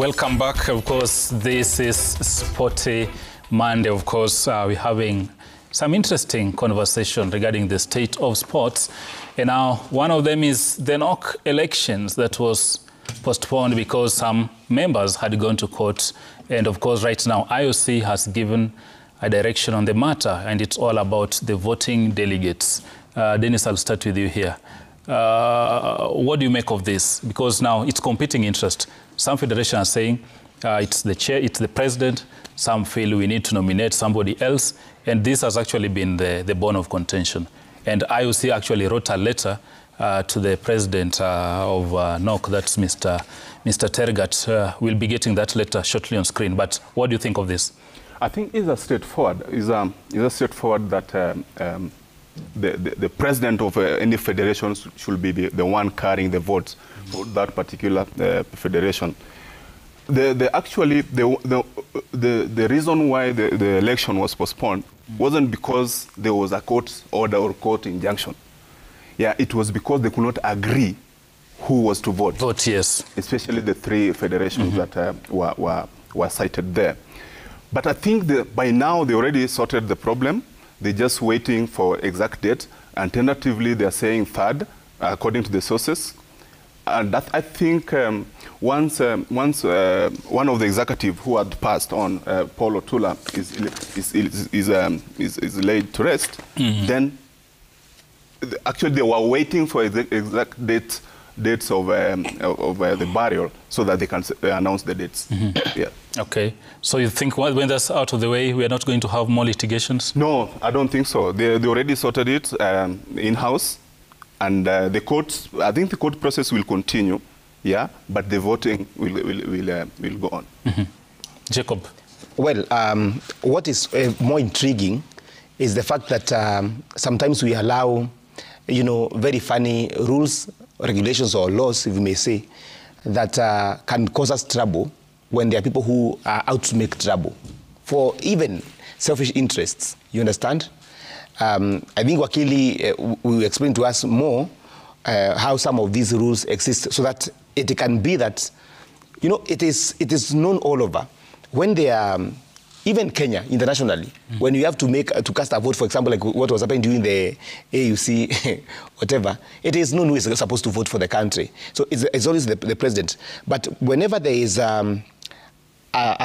Welcome back. Of course, this is Sporty Monday. Of course, we're having some interesting conversation regarding the state of sports. And now one of them is the NOC elections that was postponed because some members had gone to court. And of course, right now, IOC has given a direction on the matter, and it's all about the voting delegates. Dennis, I'll start with you here. What do you make of this? Because now it's competing interest. Some federations are saying it's the chair, it's the president. Some feel we need to nominate somebody else. And this has actually been the bone of contention. And IOC actually wrote a letter to the president of NOC, that's Mr. Tergat. We'll be getting that letter shortly on screen. But what do you think of this? I think it's a straightforward. It's a straightforward that the president of any federation should be the one carrying the votes for that particular federation. The reason why the election was postponed wasn't because there was a court order or court injunction. Yeah, it was because they could not agree who was to vote. Vote, yes. Especially the three federations that were cited there. But I think by now they already sorted the problem. They're just waiting for exact date, and tentatively they're saying 3rd, according to the sources. And that, I think, once one of the executive who had passed on, Paul Otula, is laid to rest, then actually they were waiting for exact dates of the burial so that they can announce the dates. Yeah. Okay. So you think when that's out of the way, we are not going to have more litigations? No, I don't think so. They already sorted it in-house. And the courts, I think the court process will continue, yeah, but the voting will go on. Jacob. Well, what is more intriguing is the fact that sometimes we allow, very funny rules, regulations or laws, if you may say, that can cause us trouble when there are people who are out to make trouble for even selfish interests. You understand? I think Wakili will explain to us more how some of these rules exist so that it can be that, it is known all over. When they are, even Kenya, internationally, when you have to cast a vote, for example, like what was happening during the AUC, whatever, it is known who is supposed to vote for the country. So it's always the president. But whenever there is a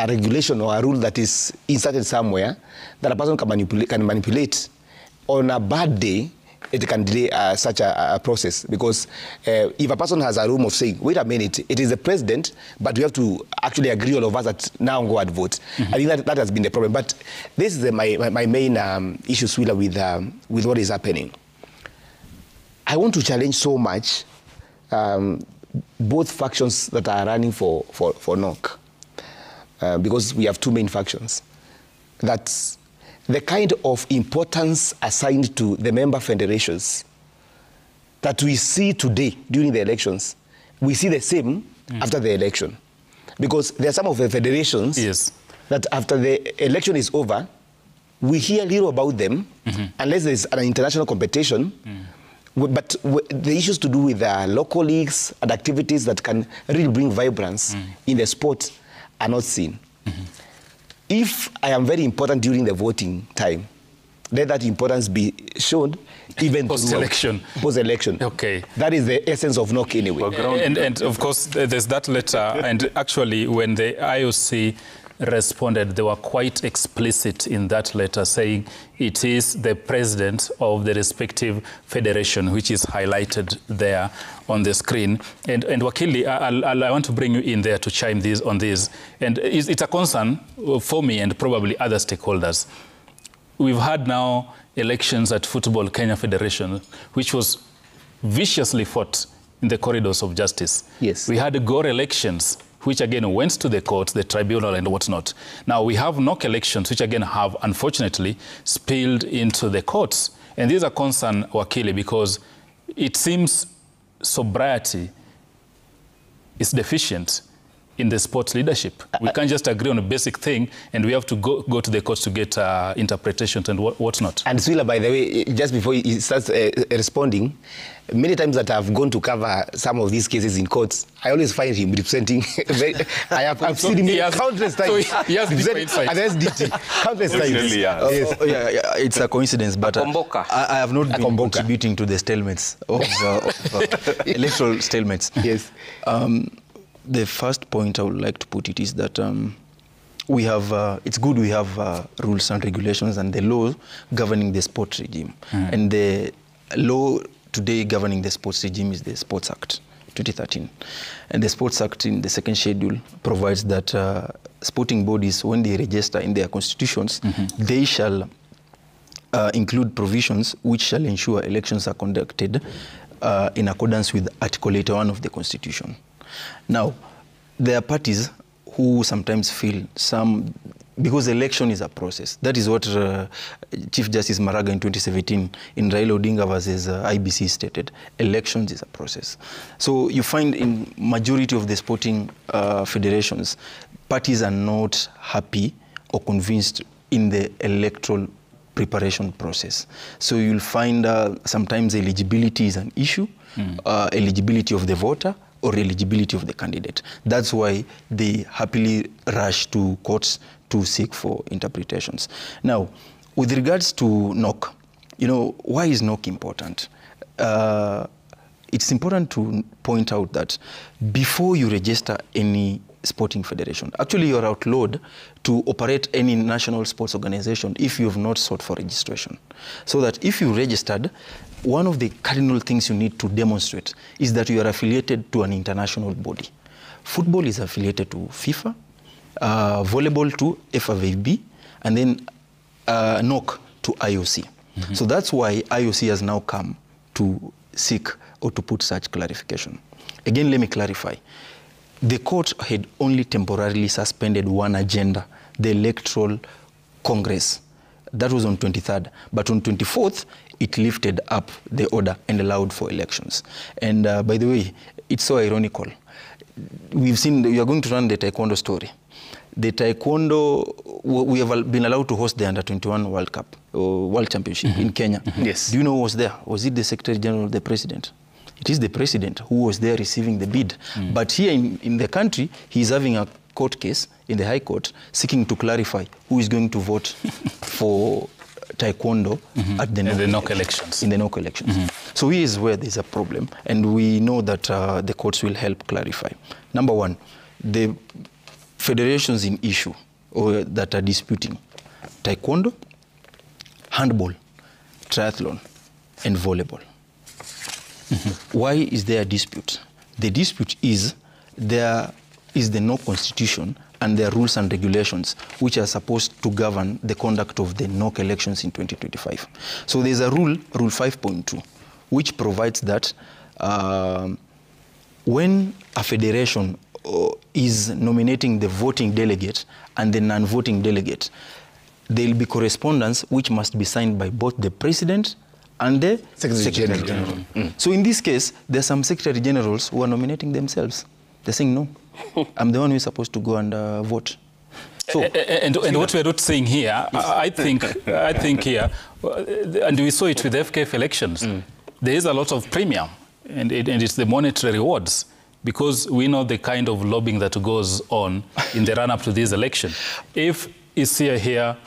regulation or a rule that is inserted somewhere that a person can manipulate, on a bad day, it can delay such a process, because if a person has a room of saying, wait a minute, it is the president, but we have to actually agree, all of us, that now go and vote. I think that has been the problem. But this is my main issue, Swila, with what is happening. I want to challenge so much both factions that are running for NOC, because we have two main factions. That's the kind of importance assigned to the member federations that we see today during the elections, we see the same after the election. Because there are some of the federations that after the election is over, we hear little about them unless there's an international competition. But the issues to do with local leagues and activities that can really bring vibrance in the sport are not seen. If I am very important during the voting time, let that importance be shown even post-election. Post-election. Okay. That is the essence of NOC anyway. And of course, there's that letter. And actually, when the IOC responded, they were quite explicit in that letter, saying it is the president of the respective federation, which is highlighted there on the screen. And Wakili, I want to bring you in there to chime on this. And it's a concern for me and probably other stakeholders. We've had now elections at Football Kenya Federation, which was viciously fought in the corridors of justice. Yes. We had Gore elections, which again went to the courts, the tribunal and whatnot. Now we have NOC elections, which again have unfortunately spilled into the courts. And these are concern, Wakili, because it seems sobriety is deficient in the sports leadership. We can't just agree on a basic thing, and we have to go to the courts to get interpretations and whatnot. And Swila, by the way, just before he starts responding, many times that I've gone to cover some of these cases in courts, I always find him representing. I've seen him countless times. So he has deeper insight. And SDT, countless times. Really, yeah. Yes. It's a coincidence, but I have not been contributing to the stalemates of electoral stalemates. Yes. The first point I would like to put it is that we have, it's good we have rules and regulations and the law governing the sports regime. And the law today governing the sports regime is the Sports Act 2013. And the Sports Act in the second schedule provides that sporting bodies, when they register in their constitutions, they shall include provisions which shall ensure elections are conducted in accordance with Article 81 of the Constitution. Now, there are parties who sometimes feel because election is a process. That is what Chief Justice Maraga in 2017 in Raila Odinga versus IBC stated. Elections is a process. So you find in majority of the sporting federations, parties are not happy or convinced in the electoral preparation process. So you'll find sometimes eligibility is an issue, eligibility of the voter, or eligibility of the candidate. That's why they happily rush to courts to seek for interpretations. Now, with regards to NOC, why is NOC important? It's important to point out that before you register any sporting federation, actually you're outlawed to operate any national sports organization if you have not sought for registration. So that if you registered, one of the cardinal things you need to demonstrate is that you are affiliated to an international body. Football is affiliated to FIFA, volleyball to FIVB, and then NOC to IOC. So that's why IOC has now come to seek or to put such clarification. Again, let me clarify. The court had only temporarily suspended one agenda, the Electoral Congress. That was on 23rd. But on 24th, it lifted up the order and allowed for elections. And by the way, it's so ironical. We've seen, we are going to run the taekwondo story. The taekwondo, we have been allowed to host the Under-21 World Cup, or World Championship in Kenya. Yes. Do you know who was there? Was it the Secretary General or the President? It is the President who was there receiving the bid. But here in the country, he's having a court case in the High Court seeking to clarify who is going to vote for taekwondo at the NOC elections. In the NOC elections. So here is where there's a problem, and we know that the courts will help clarify. Number one, the federations in issue or that are disputing taekwondo, handball, triathlon, and volleyball. Why is there a dispute? The dispute is there is the NOC constitution and their rules and regulations which are supposed to govern the conduct of the NOC elections in 2025. So there's a rule, Rule 5.2, which provides that when a federation is nominating the voting delegate and the non-voting delegate, there will be correspondence which must be signed by both the president and the Secretary General. So in this case, there are some Secretary Generals who are nominating themselves. They're saying, no, I'm the one who is supposed to go and vote. So, and what we're not saying here, I think here, and we saw it with the FKF elections, there is a lot of premium, and it's the monetary rewards, because we know the kind of lobbying that goes on in the run-up to this election. If Isia here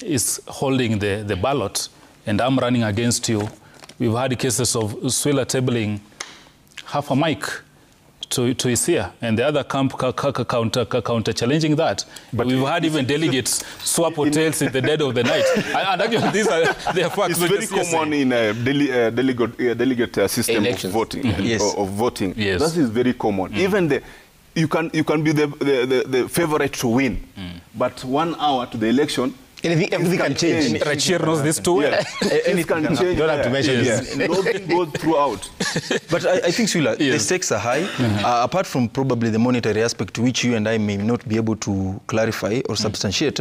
is holding the ballot, and I'm running against you, we've had cases of Swila tabling half a mic to Isia, and the other camp counter challenging that. But we've had even delegates swap hotels in the dead of the night. And actually, these are the facts. It's very common in a delegate system of voting. Of voting. Yes. That is very common. Even you can be the favorite to win, but 1 hour to the election, Everything can change. Rachir knows this too well. Anything can change. You don't have to mention this. Lobbying goes throughout. But I think, Sula, the stakes are high. Apart from probably the monetary aspect, which you and I may not be able to clarify or substantiate,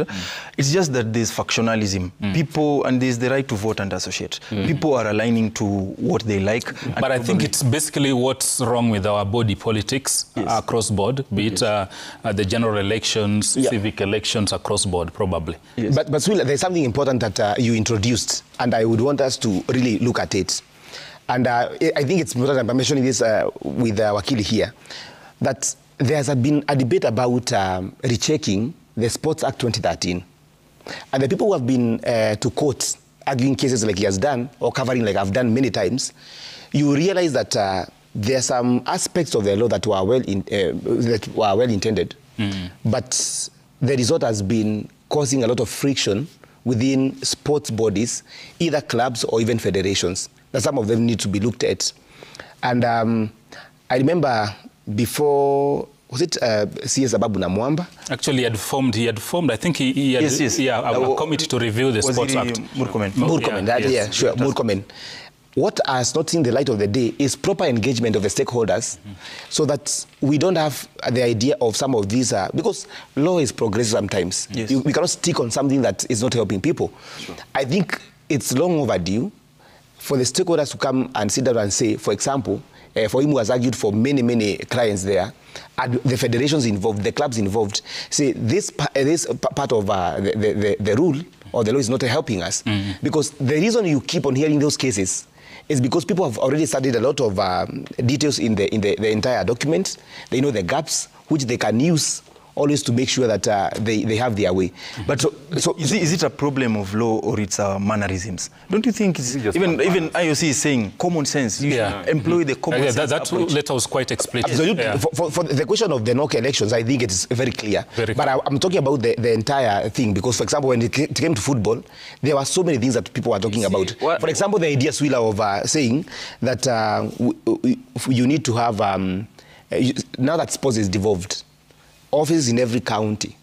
it's just that there's factionalism. People, and there's the right to vote and associate. People are aligning to what they like. But I think it's basically what's wrong with our body politics across board, be it the general elections, civic elections across board, probably. Yes. But Sula, there's something important that you introduced, and I would want us to really look at it. And I think it's important, I'm mentioning this with Wakili here, that there has been a debate about rechecking the Sports Act 2013. And the people who have been to court arguing cases like he has done, or covering like I've done many times, you realize that there are some aspects of the law that were well intended, but the result has been causing a lot of friction within sports bodies, either clubs or even federations. That some of them need to be looked at. And I remember before, was it CS Ababu Namwamba? Actually, he had formed, I think he had a committee to review the Sports Act. Murkomen. Murkomen. What has not seen the light of the day is proper engagement of the stakeholders, so that we don't have the idea of some of these, because law is progressive sometimes. Yes. We cannot stick on something that is not helping people. Sure. I think it's long overdue for the stakeholders to come and sit down and say, for example, for him who has argued for many clients there, and the federations involved, the clubs involved, say this part of the rule or the law is not helping us. Because the reason you keep on hearing those cases is because people have already studied a lot of details in the entire document. They know the gaps, which they can use always to make sure that they have their way. But so is it a problem of law or it's mannerisms? Don't you think it's even IOC is saying common sense? You should employ the common sense that letter was quite explicit. Absolutely. Yeah. For the question of the NOC elections, I think it is very clear. But I'm talking about the entire thing, because, for example, when it came to football, there were so many things that people were talking about. For example, the idea, Swila, of saying that you need to have, now that sports is devolved, offices in every county,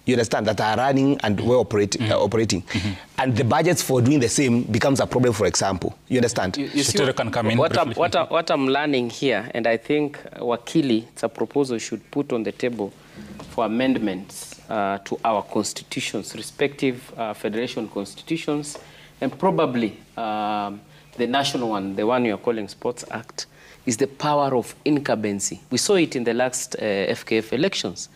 you understand, that are running and we're operating. And the budgets for doing the same becomes a problem, for example. You understand? You see what I'm learning here, and I think Wakili, it's a proposal should put on the table for amendments to our constitutions, respective federation constitutions, and probably the national one, the one you're calling Sports Act, is the power of incumbency. We saw it in the last FKF elections,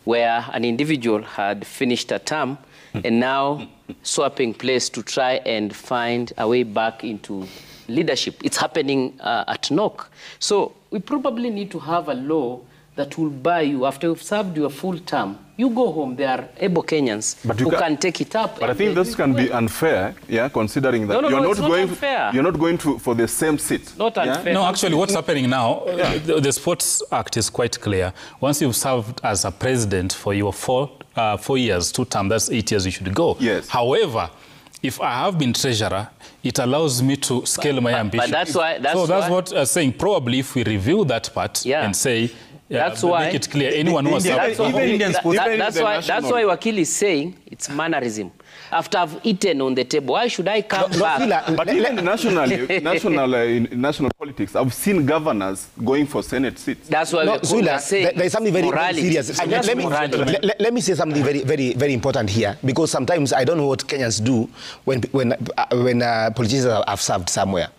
where an individual had finished a term and now swapping place to try and find a way back into leadership. It's happening at NOC. So we probably need to have a law that will buy you, after you've served your full term, you go home, there are able Kenyans who can take it up. But I think this can be unfair, considering that you're not going for the same seat. Not unfair. No, actually, what's happening now, the Sports Act is quite clear. Once you've served as a president for your 4 years, 2 terms, that's 8 years you should go. Yes. However, if I have been treasurer, it allows me to scale my ambition. But that's what I'm saying. Probably if we review that part and say, that's why make it clear. Anyone who has that's why Wakili is saying it's mannerism. After I've eaten on the table, why should I come back? But even national politics, I've seen governors going for Senate seats. That's why we're saying there is something very serious. Let me say something very important here, because sometimes I don't know what Kenyans do when politicians have served somewhere.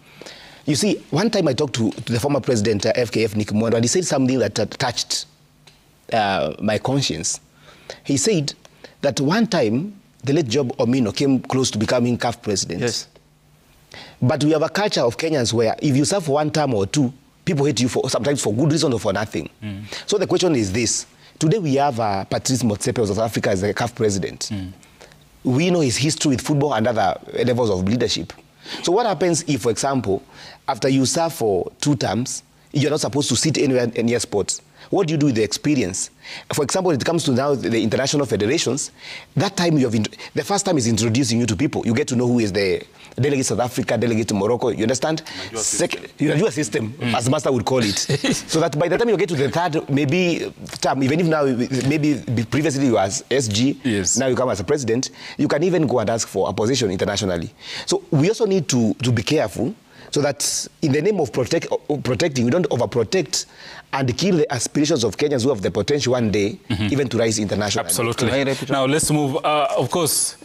You see, one time I talked to the former president, FKF Nick Mwendo, and he said something that touched my conscience. He said that one time, the late Job Omino came close to becoming CAF president. Yes. But we have a culture of Kenyans where if you serve for 1 term or 2, people hate you sometimes for good reason or for nothing. So the question is this. Today we have Patrice Motsepe of South Africa as the CAF president. We know his history with football and other levels of leadership. So what happens if, for example, after you serve for 2 terms, you're not supposed to sit anywhere near sports. What do you do with the experience? For example, when it comes to now the international federations, that time the first time is introducing you to people. You get to know who is the delegate South Africa, delegate to Morocco. You understand? You do a system, as Master would call it. So that by the time you get to the third, maybe term, even if now, maybe previously you were as SG, yes, now you come as a president, you can even go and ask for a position internationally. So we also need to be careful, so that in the name of protecting, we don't overprotect and kill the aspirations of Kenyans who have the potential one day even to rise internationally. Absolutely. Now let's move. Of course,